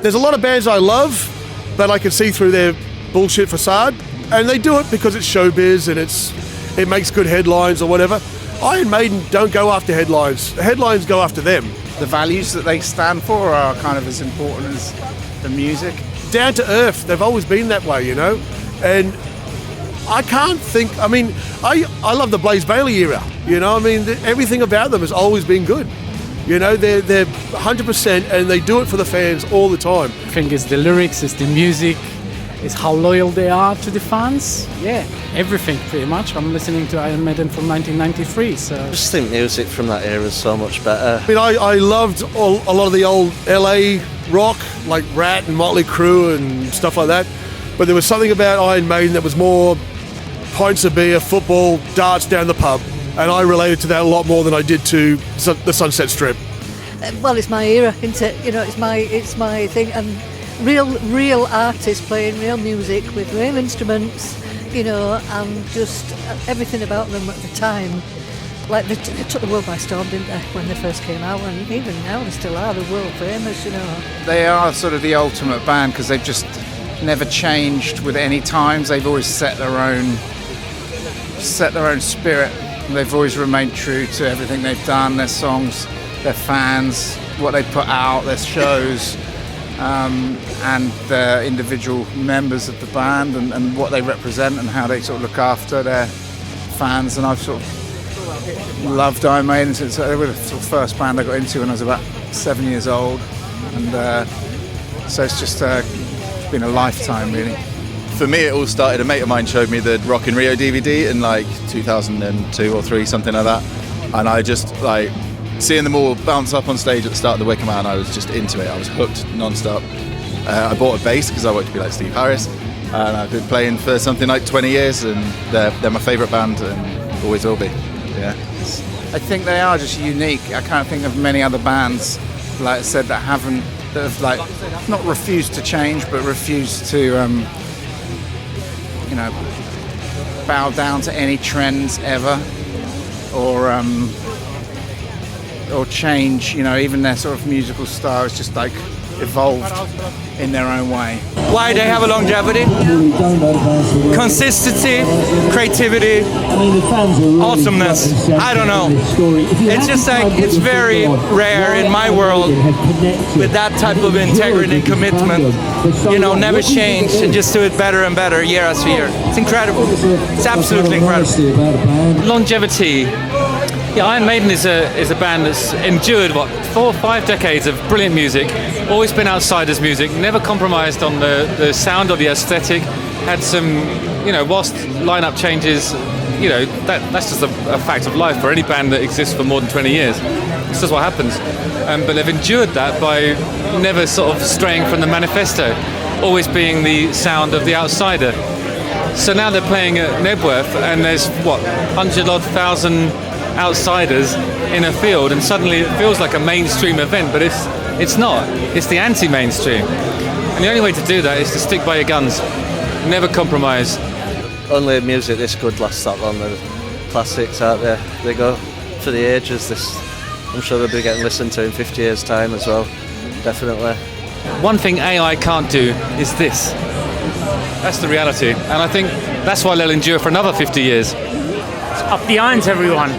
There's a lot of bands I love, but I can see through their bullshit facade, and they do it because it's showbiz and it makes good headlines or whatever. Iron Maiden don't go after headlines. The headlines go after them. The values that they stand for are kind of as important as the music. Down to earth. They've always been that way, you know? And I can't think, I mean, I love the Blaze Bayley era, you know? I mean, everything about them has always been good. You know, they're 100% and they do it for the fans all the time. I think it's the lyrics, it's the music, it's how loyal they are to the fans. Yeah, everything pretty much. I'm listening to Iron Maiden from 1993, so... I just think music from that era is so much better. I mean, I loved a lot of the old LA rock, like Rat and Motley Crue and stuff like that. But there was something about Iron Maiden that was more pints of beer, football, darts down the pub. And I related to that a lot more than I did to the Sunset Strip. Well, it's my era, isn't it? You know, it's my thing. And real artists playing real music with real instruments, you know, and just everything about them at the time. Like, they took the world by storm, didn't they, when they first came out? And even now they still are, they're world famous, you know. They are sort of the ultimate band because they've just never changed with any times. They've always set their own spirit. They've always remained true to everything they've done, their songs, their fans, what they put out, their shows, and the individual members of the band and what they represent and how they sort of look after their fans. And I've sort of loved Iron Maiden since they were the sort of first band I got into when I was about 7 years old. And so it's just been a lifetime, really. For me, it all started, a mate of mine showed me the Rockin' Rio DVD in like 2002 or 3, something like that. And I just, like, seeing them all bounce up on stage at the start of the Wicker Man, I was just into it. I was hooked non-stop. I bought a bass because I wanted to be like Steve Harris. And I've been playing for something like 20 years, and they're my favourite band and always will be. Yeah. I think they are just unique. I can't think of many other bands, like I said, that have like not refused to change, but refused to bow down to any trends ever, or change. You know, even their sort of musical style is just like evolved in their own way. Why they have a longevity? Consistency, creativity, awesomeness. I don't know. It's just like, it's very rare in my world with that type of integrity and commitment. You know, never change and just do it better and better year after year. It's incredible. It's absolutely incredible. Longevity. Yeah, Iron Maiden is a band that's endured, 4 or 5 decades of brilliant music, always been outsiders music, never compromised on the sound or the aesthetic, had some, you know, whilst lineup changes, you know, that's just a fact of life for any band that exists for more than 20 years. It's just what happens. But they've endured that by never sort of straying from the manifesto, always being the sound of the outsider. So now they're playing at Nebworth and there's, 100-odd thousand outsiders in a field, and suddenly it feels like a mainstream event, but it's not. It's the anti-mainstream. And the only way to do that is to stick by your guns. Never compromise. Only music this good lasts that long. The classics out there, they go for the ages. I'm sure they'll be getting listened to in 50 years' time as well. Definitely. One thing AI can't do is this. That's the reality. And I think that's why they'll endure for another 50 years. Up the irons, everyone.